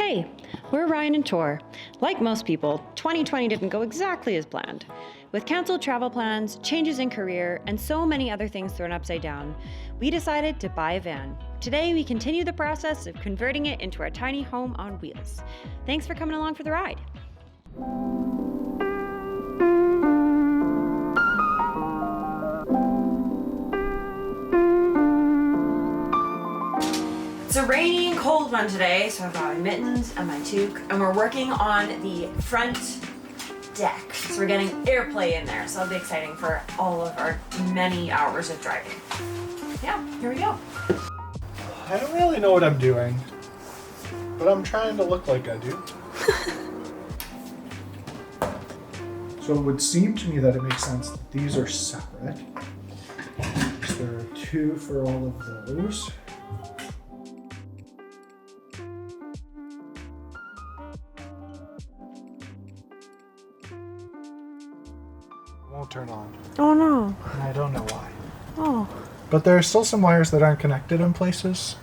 Hey, we're Ryan and Tor. Like most people, 2020 didn't go exactly as planned. With canceled travel plans, changes in career, and so many other things thrown upside down, we decided to buy a van. Today, we continue the process of converting it into our tiny home on wheels. Thanks for coming along for the ride. It's a rainy and cold one today, so I've got my mittens and my toque, and we're working on the front deck. So we're getting airplay in there, so that'll be exciting for all of our many hours of driving. Yeah, here we go. I don't really know what I'm doing, but I'm trying to look like I do. So it would seem to me that it makes sense that these are separate. So there are two for all of those. Won't turn on. Oh no. And I don't know why. Oh. But there are still some wires that aren't connected in places,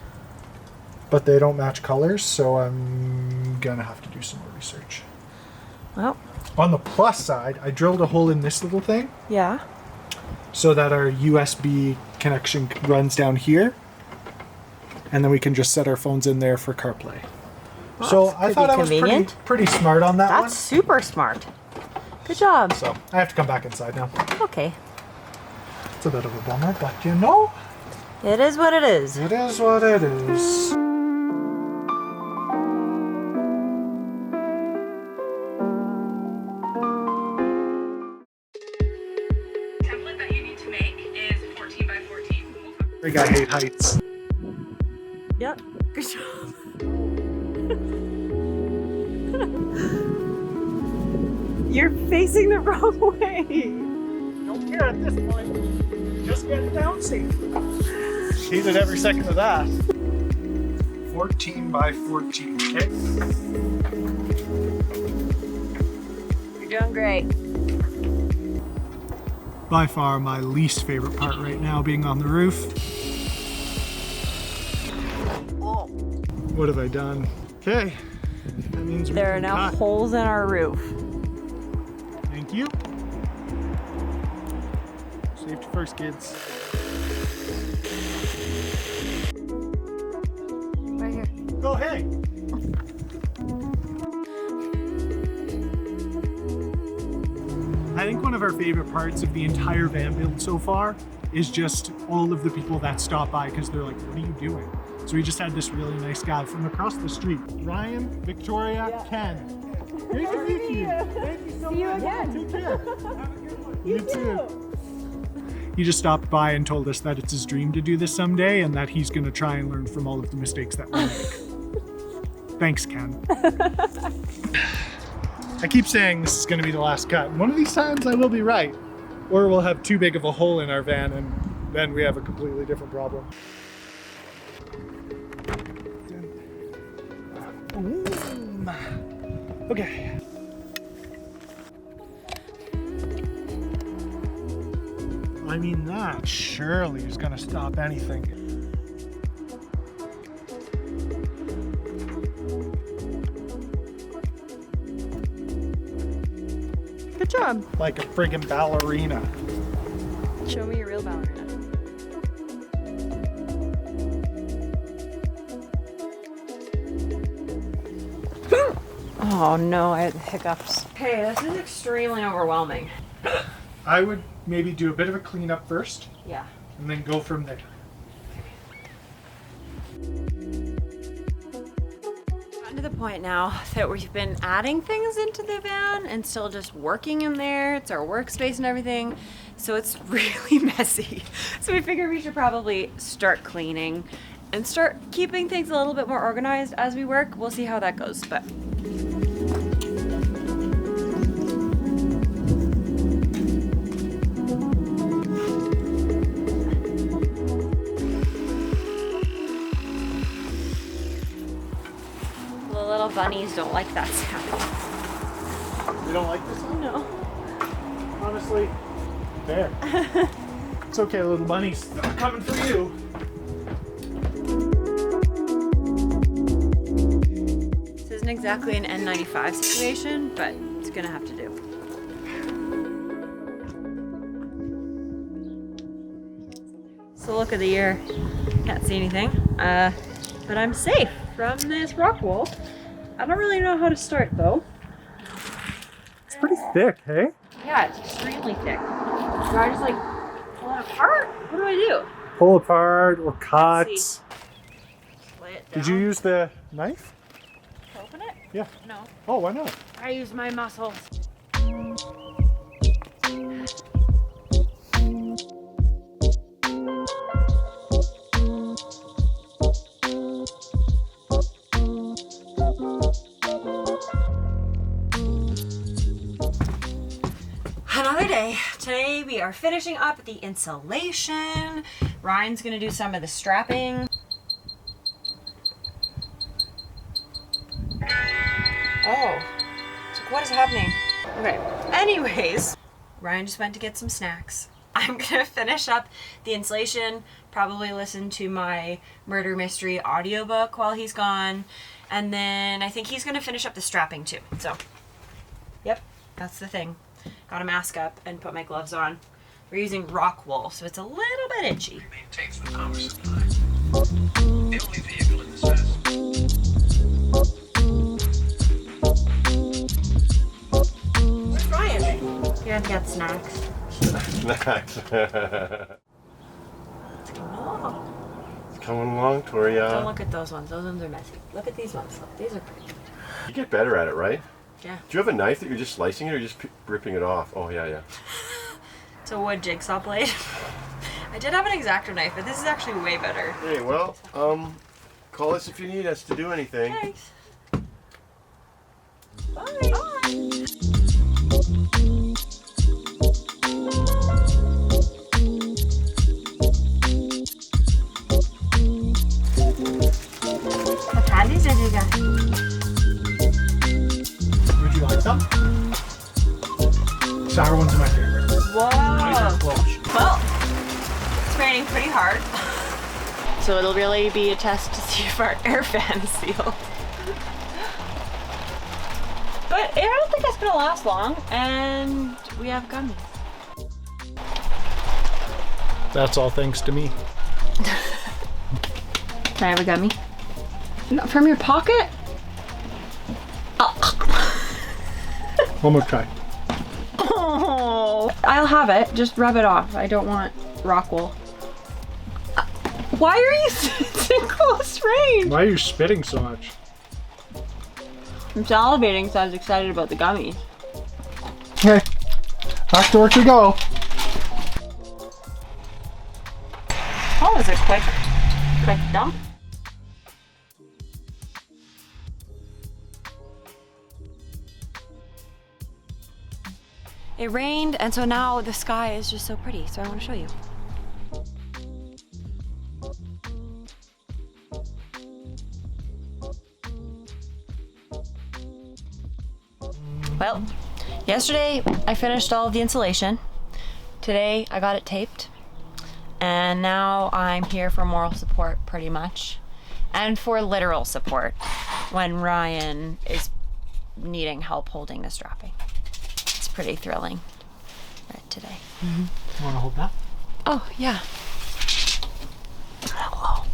but they don't match colors, so I'm gonna have to do some more research. Well. On the plus side, I drilled a hole in this little thing Yeah. so that our USB connection runs down here, and then we can just set our phones in there for CarPlay. Well, So that's I thought I was pretty smart on that one. That's super smart. Good job. So I have to come back inside now. Okay. It's a bit of a bummer, but you know, It is what it is. it is what it is. Template that you need to make is 14 by 14. I think I hate heights. Yep. Good job. You're facing the wrong way. Don't care at this point. Just get down safe. Hated every second of that. 14 by 14, okay? You're doing great. By far my least favorite part right now being on the roof. Oh. What have I done? Okay. That means we There are can now cut. holes in our roof. Thank you. Safety first, kids. Right here. Oh, hey! I think one of our favorite parts of the entire van build so far is just all of the people that stop by because they're like, what are you doing? So we just had this really nice guy from across the street. Ryan, Victoria, Ken. Great to meet you. Thank you so See you much. again. Take care. Have a good one. You too. He just stopped by and told us that it's his dream to do this someday and that he's going to try and learn from all of the mistakes that we make. Thanks, Ken. I keep saying this is going to be the last cut. One of these times I will be right. Or we'll have too big of a hole in our van and then we have a completely different problem. Boom. Okay. I mean, that surely is going to stop anything. Good job. Like a friggin' ballerina. Show me your real ballerina. Oh no, I had hiccups. Okay, this is extremely overwhelming. I would maybe do a bit of a cleanup first Yeah. and then go from there. Gotten to the point now that we've been adding things into the van and still just working in there. It's our workspace and everything. So it's really messy. So we figured we should probably start cleaning and start keeping things a little bit more organized as we work. We'll see how that goes, but. The little bunnies don't like that sound. You don't like this one? No. Honestly, fair. It's okay, little bunnies. I'm coming for you. So isn't exactly an N95 situation, but it's gonna have to do. It's the look of the year. Can't see anything, but I'm safe from this rock wall. I don't really know how to start though. It's pretty thick, hey? Yeah, it's extremely thick. Do I just like pull it apart? What do I do? Pull apart or cut. Let's lay it down. Did you use the knife? To open it? Yeah. No. Oh, why not? I use my muscles. Another day. Today we are finishing up the insulation. Ryan's gonna do some of the strapping. Oh, so what is happening? Okay, anyways, Ryan just went to get some snacks. I'm gonna finish up the insulation, probably listen to my murder mystery audiobook while he's gone, and then I think he's gonna finish up the strapping too. So, yep, that's the thing. Gotta mask up and put my gloves on. We're using rock wool, so it's a little bit itchy. Maintains the power supply. The only vehicle in the service. Where's Ryan? He hasn't got snacks. Snacks. Oh, It's coming along, Toria. don't look at those ones. Those ones are messy. Look at these ones. Look, these are pretty. You get better at it, right? Yeah. Do you have a knife that you're just slicing it or just ripping it off? Oh, yeah. It's a wood jigsaw blade. I did have an X-Acto knife, but this is actually way better. Hey, well, call us if you need us to do anything. Thanks. Bye. What candies did you get? Would you like some? Sour ones are my favorite. Whoa. Close. Well, it's raining pretty hard. So it'll really be a test to see if our air fan is sealed. But I don't think it's gonna last long, and we have gummies. That's all thanks to me. Can I have a gummy? No, from your pocket? One more try. Oh, I'll have it. Just rub it off. I don't want rock wool. Why are you sitting close range? Why are you spitting so much? I'm salivating, so I was excited about the gummies. Okay, back to work we go. Oh, it was a quick dump. It rained, and so now the sky is just so pretty, so I want to show you. Well, yesterday I finished all of the insulation. Today I got it taped. And now I'm here for moral support pretty much. And for literal support when Ryan is needing help holding the strapping. It's pretty thrilling right today. You want to hold that? Oh, yeah. Hello.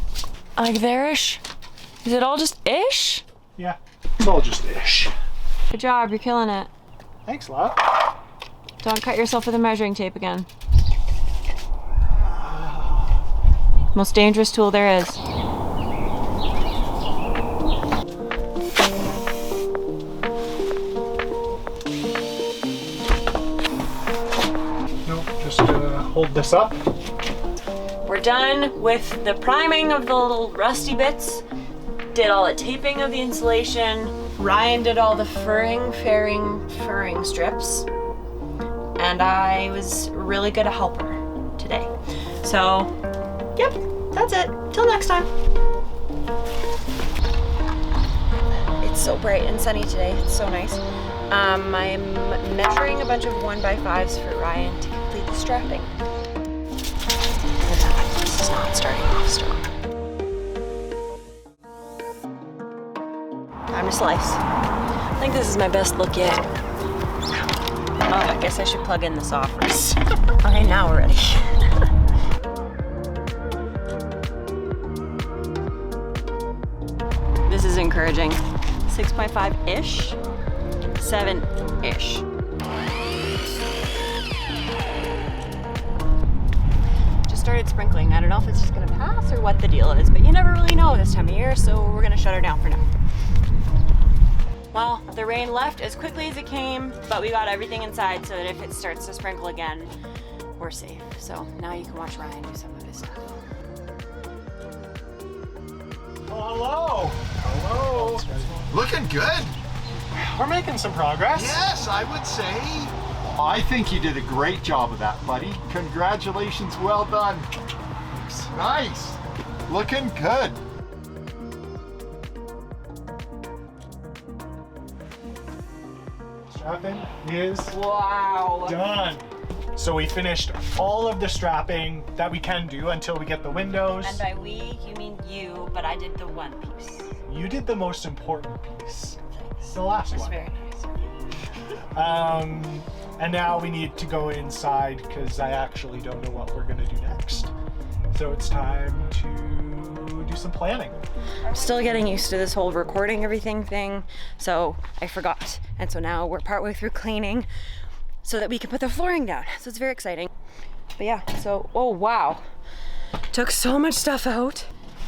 Like there-ish? Is it all just ish? Yeah, it's all just ish. Good job, you're killing it. Thanks a lot. Don't cut yourself with a measuring tape again. Most dangerous tool there is. No, just hold this up. We're done with the priming of the little rusty bits. Did all the taping of the insulation. Ryan did all the furring strips. And I was really good a helper today. So, yep, that's it. Till next time. It's so bright and sunny today. It's so nice. I'm measuring a bunch of 1x5s for Ryan to complete the strapping. This is not starting off strong. I'm time to slice. I think this is my best look yet. Oh, I guess I should plug in the saw first. Okay, now we're ready. This is encouraging. 6.5-ish, 7-ish. Just started sprinkling. I don't know if it's just gonna pass or what the deal is, but you never really know this time of year, so we're gonna shut her down for now. Well, the rain left as quickly as it came, but we got everything inside so that if it starts to sprinkle again, we're safe. So now you can watch Ryan do some of his stuff. Oh, hello. Hello. Looking good. We're making some progress. Yes, I would say. I think you did a great job of that, buddy. Congratulations, well done. Nice. Looking good. Strapping is Wow. done. So we finished all of the strapping that we can do until we get the windows. And by we, you mean you, but I did the one piece. You did the most important piece. The last That's one. very nice. And now we need to go inside because I actually don't know what we're gonna do next. So it's time to do some planning. I'm still getting used to this whole recording everything thing, so I forgot. And so now we're partway through cleaning so that we can put the flooring down. So it's very exciting. But yeah, so, oh wow. Took so much stuff out.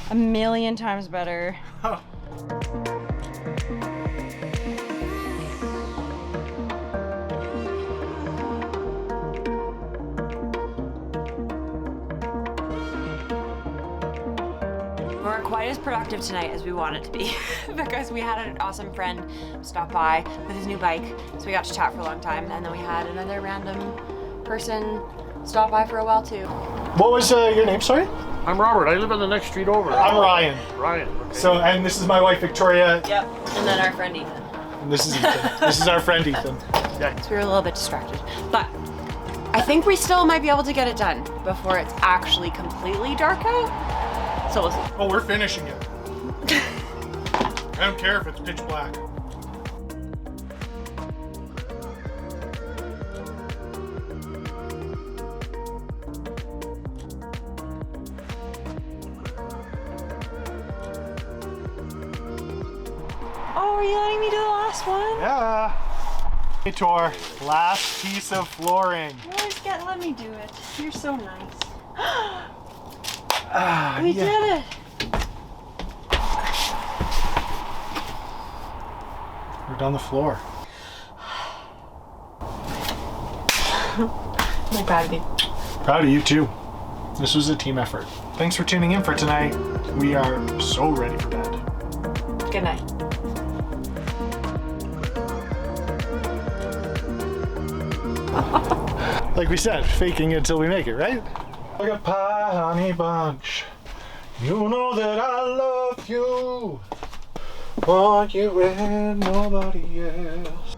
A million times better. Oh. We weren't quite as productive tonight as we wanted to be because we had an awesome friend stop by with his new bike, so we got to chat for a long time, and then we had another random person stop by for a while too. What was your name, sorry? I'm Robert. I live on the next street over. I'm Ryan. Ryan. Okay. So, and this is my wife, Victoria. Yep, and then our friend Ethan. And this is Ethan. This is our friend, Ethan. So we were a little bit distracted, but I think we still might be able to get it done before it's actually completely dark out. So we'll see. Oh, we're finishing it. I don't care if it's pitch black. Oh, are you letting me do the last one? Yeah. Hey, Tor, last piece of flooring. You always let me do it. You're so nice. Yeah. We did it. We're down the floor. I'm proud of you. Proud of you too. This was a team effort. Thanks for tuning in for tonight. We are so ready for bed. Good night. Like we said, faking it till we make it, right? Like a pie, honey bunch. You know that I love you. Want you and nobody else.